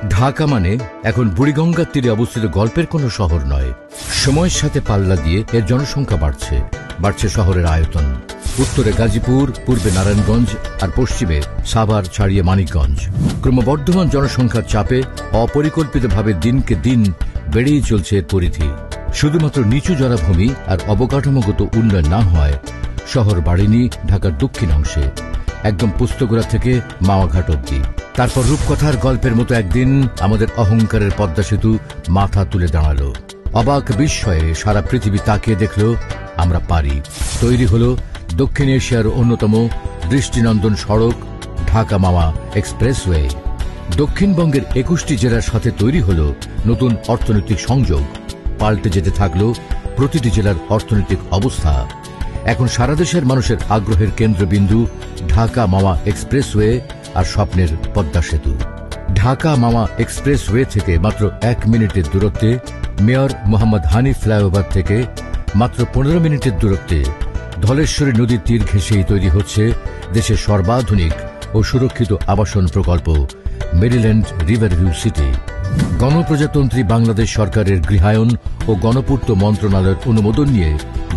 ঢাকা মানে এখন বুড়িগঙ্গার তীরে অবস্থিত গল্পের কোনো শহর নয়। সময়ের সাথে পাল্লা দিয়ে এর জনসংখ্যা বাড়ছে শহরের আয়তন। উত্তরে গাজীপুর, পূর্বে নারায়ণগঞ্জ আর পশ্চিমে সাভার ছাড়িয়ে মানিকগঞ্জ। ক্রমবর্ধমান জনসংখ্যার চাপে অপরিকল্পিতভাবে দিনকে দিন বেড়েই চলছে এর পরিধি। শুধুমাত্র নিচু জলাভূমি আর অবকাঠামোগত উন্নয়ন না হয় শহর বাড়েনি ঢাকার দক্ষিণ অংশে, একদম পুস্তকরা থেকে মাওয়াঘাট অব্দি। তারপর রূপকথার গল্পের মতো একদিন আমাদের অহংকারের পদ্মা সেতু মাথা তুলে দাঁড়ালো। অবাক বিস্ময়ে সারা পৃথিবী তাকিয়ে দেখল আমরা পারি। তৈরি হলো দক্ষিণ এশিয়ার অন্যতম দৃষ্টিনন্দন সড়ক ঢাকা মাওয়া এক্সপ্রেসওয়ে। দক্ষিণবঙ্গের 21টি জেলার সাথে তৈরি হলো নতুন অর্থনৈতিক সংযোগ। পাল্টে যেতে থাকলো প্রতিটি জেলার অর্থনৈতিক অবস্থা। এখন সারা দেশের মানুষের আগ্রহের কেন্দ্রবিন্দু ঢাকা মাওয়া এক্সপ্রেসওয়ে আর স্বপ্নের পদ্মা সেতু। ঢাকা মাওয়া এক্সপ্রেসওয়ে থেকে মাত্র 1 মিনিটের দূরত্বে, মেয়র মোহাম্মদ হানিফ ফ্লাইওভার থেকে মাত্র 15 মিনিটের দূরত্বে ধলেশ্বরী নদীর তীর ঘেঁষেই তৈরি হচ্ছে দেশের সর্বাধুনিক ও সুরক্ষিত আবাসন প্রকল্প মেরিল্যান্ড রিভারভিউ সিটি। গণপ্রজাতন্ত্রী বাংলাদেশ সরকারের গৃহায়ন ও গণপূর্ত মন্ত্রণালয়ের অনুমোদন নিয়ে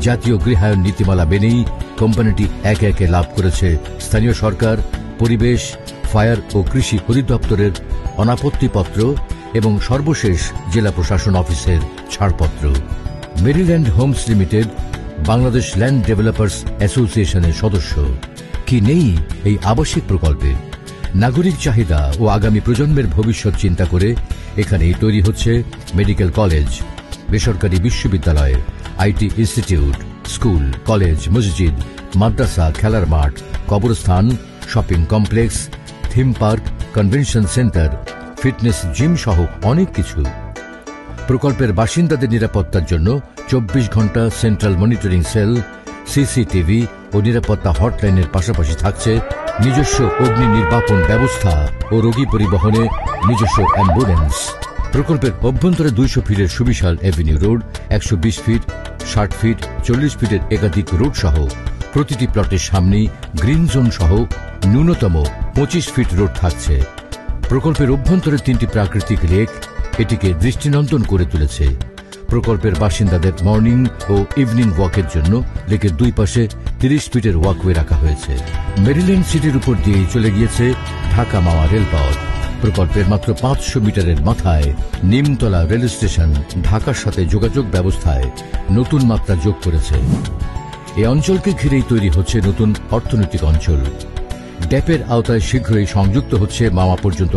জাতীয় গৃহায়ন নীতিমালা মেনেই কোম্পানিটি একে একে লাভ করেছে স্থানীয় সরকার, পরিবেশ, ফায়ার ও কৃষি অধিদপ্তরের অনাপত্তিপত্র এবং সর্বশেষ জেলা প্রশাসন অফিসের ছাড়পত্র। Maryland Homes Limited Bangladesh land developers অ্যাসোসিয়েশনের সদস্য। কি নেই এই আবাসিক প্রকল্পে? নাগরিক চাহিদা ও আগামী প্রজন্মের ভবিষ্যৎ চিন্তা করে এখানেই তৈরি হচ্ছে মেডিকেল কলেজ, বেসরকারি বিশ্ববিদ্যালয়, আইটি ইনস্টিটিউট, স্কুল, কলেজ, মসজিদ, মাদ্রাসা, খেলার মাঠ, কবরস্থান, shopping complex, theme park, convention centre, fitness gym সহ অনেক কিছু। প্রকল্পের বাসিন্দাদের নিরাপত্তার জন্য 24 ঘন্টা সেন্ট্রাল মনিটরিং সেল, সিসিটিভি ও নিরাপত্তা হটলাইনের পাশাপাশি থাকছে নিজস্ব অগ্নি নির্বাপন ব্যবস্থা ও রোগী পরিবহনে নিজস্ব অ্যাম্বুলেন্স। প্রকল্পের অভ্যন্তরে 200 ফিটের সুবিশাল এভিনিউ রোড, 120 ফিট, 60 ফিট, 40 ফিটের একাধিক রোড সহ প্রতিটি প্লটের সামনেই গ্রিন জোন সহ ন্যূনতম 25 ফিট রোড থাকছে। প্রকল্পের অভ্যন্তরে 3টি প্রাকৃতিক লেক এটিকে দৃষ্টিনন্দন করে তুলেছে। প্রকল্পের বাসিন্দাদের মর্নিং ও ইভিনিং ওয়াকের জন্য লেকের দুই পাশে 30 ফিটের ওয়াকওয়ে রাখা হয়েছে। মেরিল্যান্ড সিটির উপর দিয়েই চলে গিয়েছে ঢাকা মাওয়া রেলপথ। প্রকল্পের মাত্র 500 মিটারের মাথায় নিমতলা রেল স্টেশন ঢাকার সাথে যোগাযোগ ব্যবস্থায় নতুন মাত্রা যোগ করেছে। এই অঞ্চলকে ঘিরেই তৈরি হচ্ছে নতুন অর্থনৈতিক অঞ্চল। ড্যাপের আওতায় শীঘ্রই সংযুক্ত হচ্ছে মাওয়া পর্যন্ত